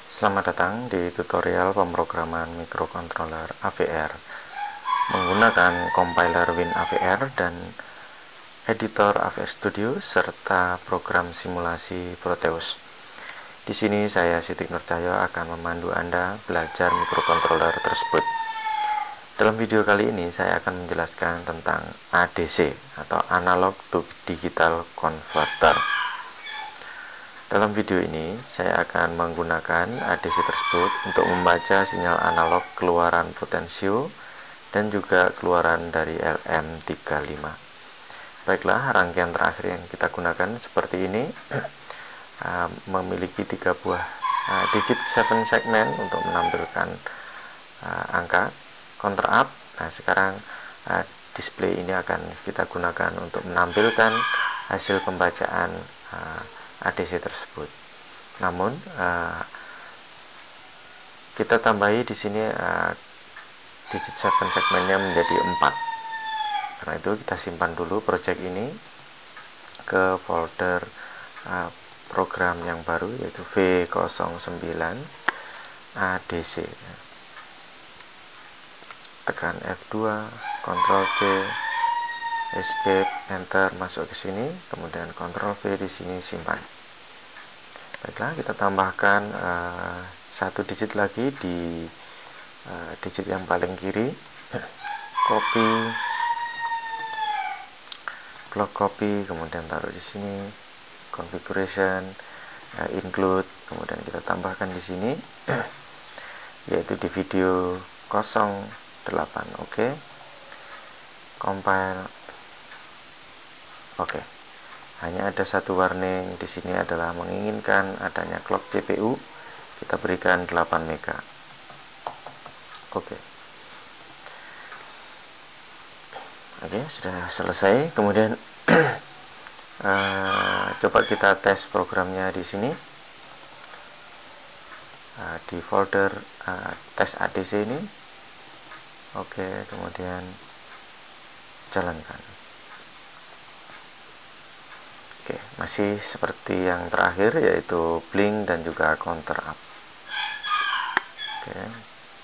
Selamat datang di tutorial pemrograman microcontroller AVR menggunakan compiler WinAVR dan editor AVR Studio serta program simulasi Proteus. Di sini saya Sitik Nurcahyo akan memandu Anda belajar microcontroller tersebut. Dalam video kali ini saya akan menjelaskan tentang ADC atau Analog to Digital Converter. Dalam video ini, saya akan menggunakan ADC tersebut untuk membaca sinyal analog keluaran potensio dan juga keluaran dari LM35. Baiklah, rangkaian terakhir yang kita gunakan seperti ini, memiliki 3 buah digit 7 segmen untuk menampilkan angka counter up. Nah, sekarang display ini akan kita gunakan untuk menampilkan hasil pembacaan ADC tersebut. Namun kita tambahi di sini digit 7 segmennya menjadi 4. Karena itu kita simpan dulu project ini ke folder program yang baru, yaitu V09 ADC. Tekan F2, Ctrl C, Escape, Enter, masuk ke sini, kemudian Ctrl V di sini simpan. Baiklah, kita tambahkan 1 digit lagi di digit yang paling kiri. Copy, block copy, kemudian taruh di sini. Configuration, include, kemudian kita tambahkan di sini, yaitu di video 08. Oke. Compile. Oke, hanya ada satu warning di sini adalah menginginkan adanya clock CPU. Kita berikan 8 mega. Oke, sudah selesai. Kemudian coba kita tes programnya di sini di folder tes ADC ini. Oke, kemudian jalankan. Oke, masih seperti yang terakhir, yaitu blink dan juga counter up. Oke,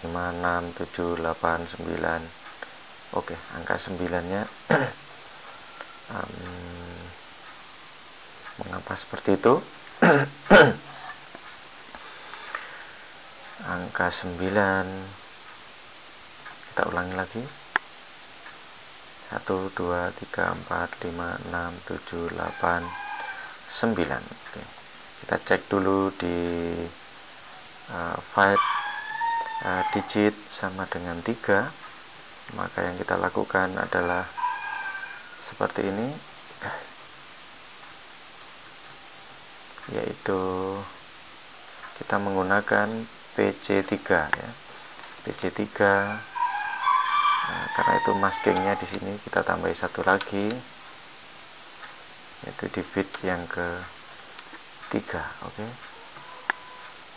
5, 6, 7, 8, 9. Oke, angka 9-nya mengapa seperti itu? Angka 9, kita ulangi lagi. 1, 2, 3, 4, 5, 6, 7, 8, 9. Oke. Kita cek dulu di file digit sama dengan 3. Maka yang kita lakukan adalah seperti ini, yaitu kita menggunakan PC3 ya. PC3. Karena itu maskingnya di sini kita tambahi 1 lagi, yaitu di bit yang ke-3. Oke.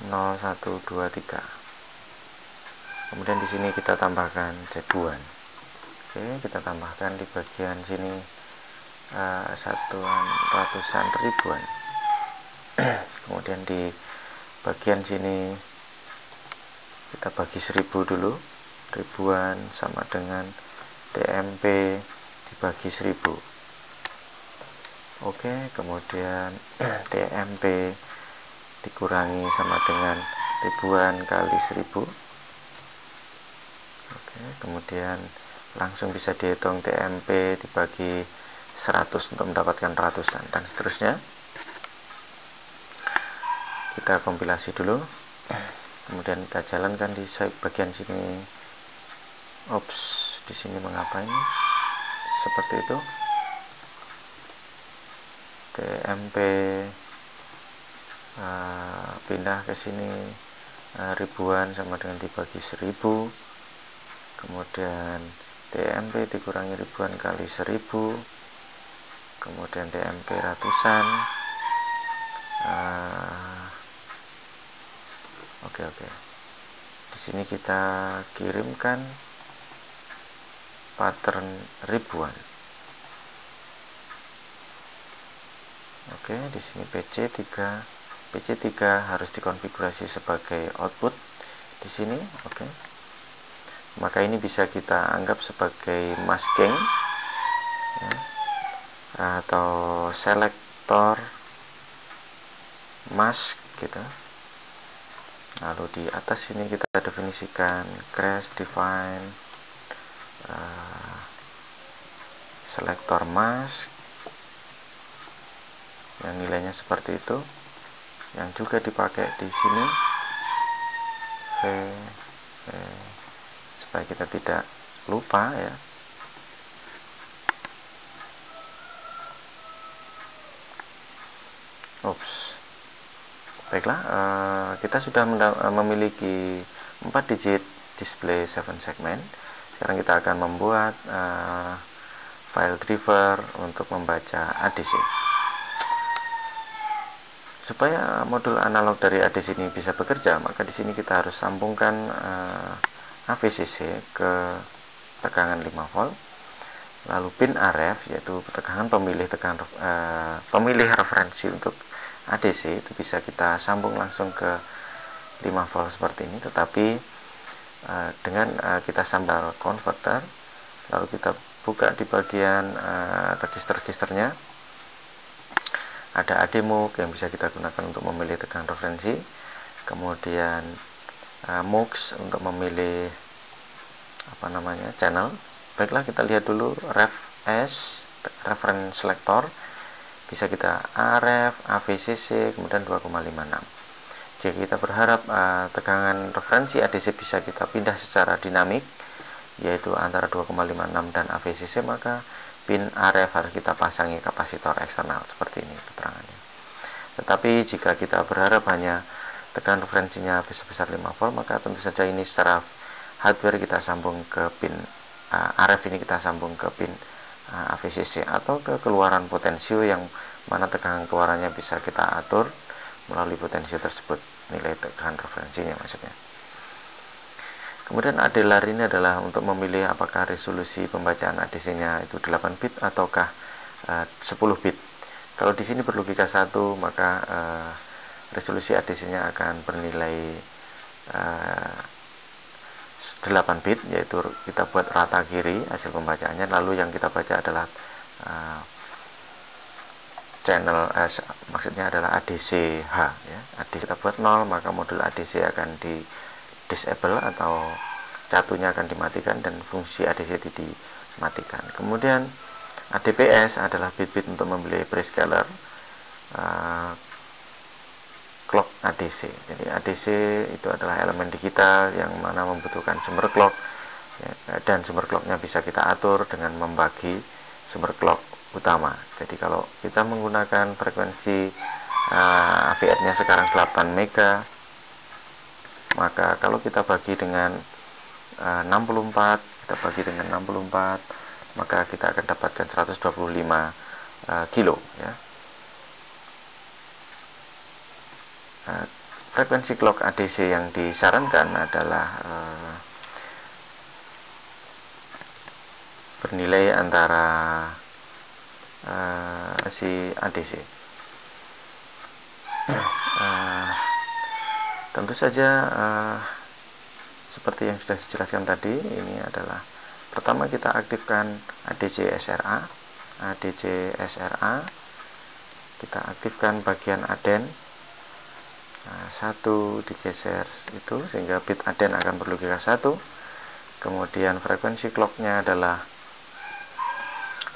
0, 1, 2, 3. Kemudian di sini kita tambahkan jaduan. Oke, kita tambahkan di bagian sini satuan ratusan ribuan. Kemudian di bagian sini kita bagi 1000 dulu. Ribuan sama dengan TMP dibagi 1000. Oke, kemudian TMP dikurangi sama dengan ribuan kali 1000. Oke, kemudian langsung bisa dihitung TMP dibagi 100 untuk mendapatkan ratusan, dan seterusnya. Kita kompilasi dulu, kemudian kita jalankan di bagian sini. Ops, di sini mengapa ini seperti itu? TMP pindah ke sini, ribuan sama dengan dibagi 1000. Kemudian TMP dikurangi ribuan kali 1000. Kemudian TMP ratusan. Oke. Di sini kita kirimkan pattern ribuan. Oke, di sini PC3 PC3 harus dikonfigurasi sebagai output di sini. Oke. Maka ini bisa kita anggap sebagai masking ya, atau selektor mask gitu. Lalu di atas sini kita definisikan crash define selektor mask yang nilainya seperti itu, yang juga dipakai di sini supaya kita tidak lupa ya. Baiklah, kita sudah memiliki 4 digit display 7 segment. Sekarang kita akan membuat file driver untuk membaca ADC. Supaya modul analog dari ADC ini bisa bekerja, maka di sini kita harus sambungkan AVCC ke tegangan 5 volt. Lalu pin RF, yaitu tegangan pemilih referensi untuk ADC, itu bisa kita sambung langsung ke 5 volt seperti ini. Tetapi dengan kita sambal converter, lalu kita buka di bagian register-registernya, ada ADMUX yang bisa kita gunakan untuk memilih tegangan referensi, kemudian MUX untuk memilih channel. Baiklah, kita lihat dulu RefS, reference selector, bisa kita ARF, AVCC, kemudian 2,56. Jika kita berharap tegangan referensi ADC bisa kita pindah secara dinamik, yaitu antara 2,56 dan AVCC, maka pin RF harus kita pasangi kapasitor eksternal seperti ini keterangannya. Tetapi jika kita berharap hanya tegangan referensinya sebesar 5 volt, maka tentu saja ini secara hardware kita sambung ke pin RF ini, kita sambung ke pin AVCC atau ke keluaran potensio yang mana tegangan keluarannya bisa kita atur melalui potensio tersebut, nilai tegangan referensinya maksudnya. Kemudian ADLAR ini adalah untuk memilih apakah resolusi pembacaan ADC-nya itu 8 bit ataukah 10 bit. Kalau di sini berlogika 1, maka resolusi ADC-nya akan bernilai 8 bit, yaitu kita buat rata kiri hasil pembacaannya, lalu yang kita baca adalah channel maksudnya adalah ADC-H ya. ADC kita buat 0, maka modul ADC akan di disable atau catunya akan dimatikan dan fungsi ADC itu dimatikan. Kemudian ADPS adalah bit-bit untuk memilih prescaler clock ADC. Jadi ADC itu adalah elemen digital yang mana membutuhkan sumber clock ya, dan sumber clocknya bisa kita atur dengan membagi sumber clock utama. Jadi kalau kita menggunakan frekuensi AVR-nya sekarang 8 mega, maka kalau kita bagi dengan 64, kita bagi dengan 64, maka kita akan dapatkan 125 kilo ya. Frekuensi clock ADC yang disarankan adalah bernilai antara si ADC. Tentu saja seperti yang sudah dijelaskan tadi, ini adalah pertama kita aktifkan ADC SRA. ADC SRA kita aktifkan bagian aden. Satu digeser itu sehingga bit aden akan berlogika 1. Kemudian frekuensi clocknya adalah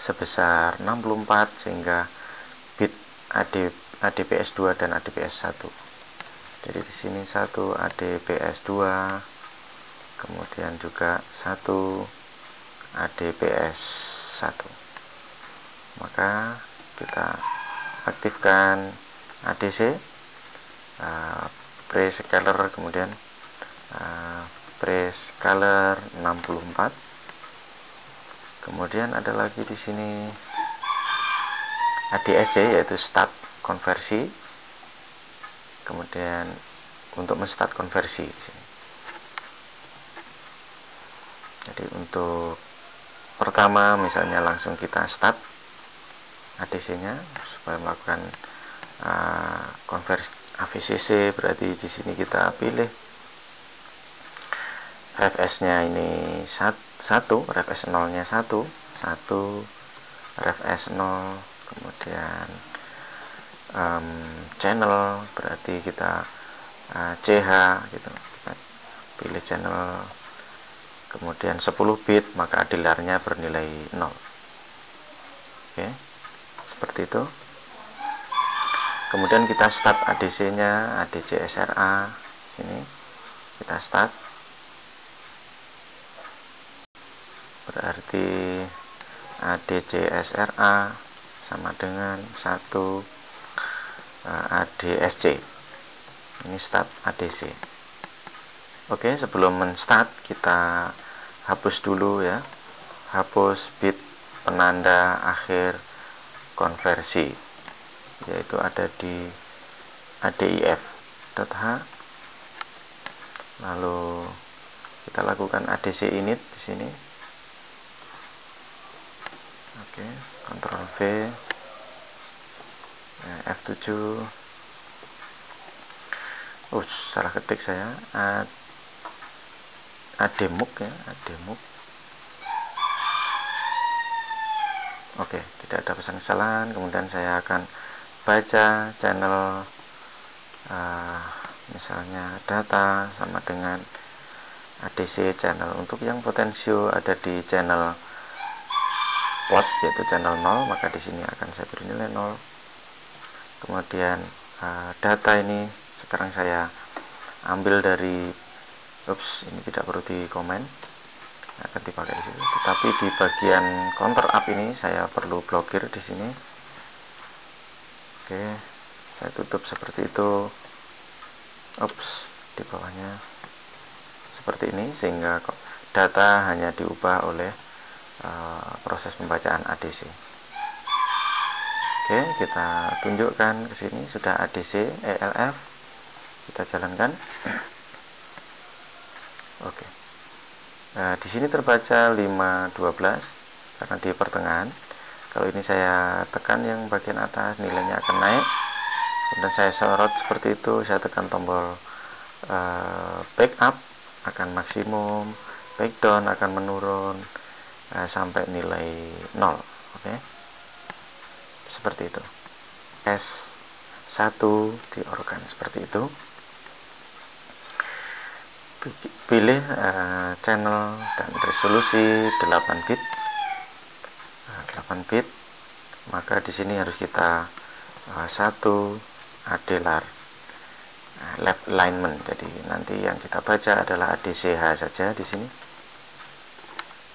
sebesar 64 sehingga bit ADPS2 dan ADPS1. Jadi di sini 1 ADPS2, kemudian juga 1 ADPS1. Maka kita aktifkan ADC, prescaler, kemudian prescaler 64. Kemudian ada lagi di sini ADSC, yaitu start konversi. Kemudian untuk menstart konversi di sini. Jadi untuk pertama misalnya langsung kita start ADC-nya supaya melakukan konversi AVCC, berarti di sini kita pilih refs-nya ini 1, refs 0-nya 1, refs 0, kemudian channel, berarti kita CH gitu, kita pilih channel, kemudian 10 bit, maka ADLAR-nya bernilai 0. Oke, seperti itu. Kemudian kita start ADC-nya, ADC SRA, sini kita start, berarti ADC SRA sama dengan 1 ADSC. Ini start ADC. Oke, sebelum men-start kita hapus dulu ya, hapus bit penanda akhir konversi, yaitu ada di ADIF.H. Lalu kita lakukan ADC init di sini. Oke, Ctrl V, F7. Salah ketik saya. ADMUK ya, ADMUK. Oke, tidak ada pesan kesalahan. Kemudian saya akan baca channel, misalnya data sama dengan ADC channel. Untuk yang potensio ada di channel plot, yaitu channel 0, maka di sini akan saya beri nilai 0. Kemudian data ini sekarang saya ambil dari, ini tidak perlu di komen, akan dipakai di sini. Tetapi di bagian counter up ini saya perlu blokir di sini. Oke, saya tutup seperti itu. Di bawahnya seperti ini, sehingga data hanya diubah oleh proses pembacaan ADC. Oke, kita tunjukkan ke sini sudah ADC ELF, kita jalankan. Oke, di sini terbaca 512 karena di pertengahan. Kalau ini saya tekan yang bagian atas, nilainya akan naik. Kemudian saya sorot seperti itu, saya tekan tombol backup akan maksimum, backdown akan menurun sampai nilai 0. Oke, seperti itu. S1 di organ seperti itu. Pilih channel dan resolusi 8 bit. 8 bit. Maka di sini harus kita 1 ADLAR left alignment. Jadi nanti yang kita baca adalah ADCH saja di sini.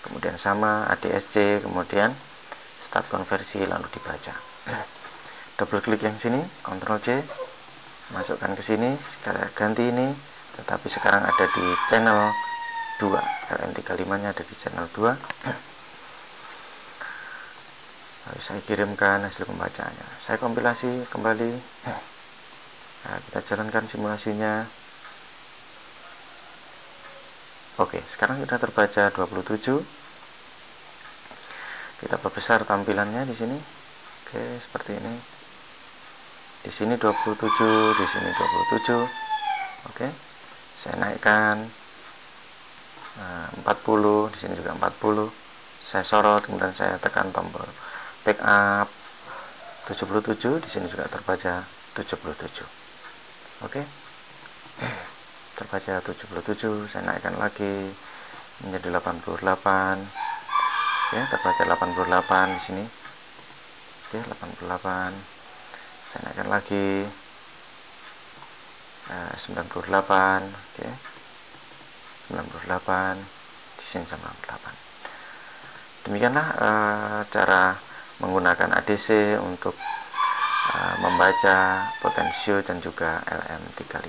Kemudian sama ADSC, kemudian start konversi lalu dibaca. Double klik yang sini, Ctrl C, masukkan ke sini, ganti ini, tetapi sekarang ada di channel 2. LM35-nya ada di channel 2. Lalu saya kirimkan hasil pembacaannya. Saya kompilasi kembali. Nah, kita jalankan simulasinya. Oke, sekarang sudah terbaca 27. Kita perbesar tampilannya di sini. Oke, seperti ini. Di sini 27, di sini 27. Oke, saya naikkan 40, di sini juga 40. Saya sorot, kemudian saya tekan tombol backup 77, di sini juga terbaca 77. Oke, terbaca 77. Saya naikkan lagi menjadi 88. Oke, terbaca 88 di sini. Oke, 88. Saya naikkan lagi 98. Oke, 98. Di sini 98. Demikianlah cara menggunakan ADC untuk membaca potensio dan juga LM35.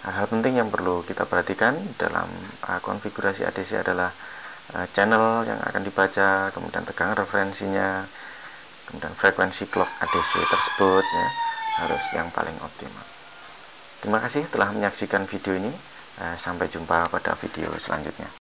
Hal-hal penting yang perlu kita perhatikan dalam konfigurasi ADC adalah channel yang akan dibaca, kemudian tegangan referensinya, kemudian frekuensi clock ADC tersebut ya, harus yang paling optimal. Terima kasih telah menyaksikan video ini. Sampai jumpa pada video selanjutnya.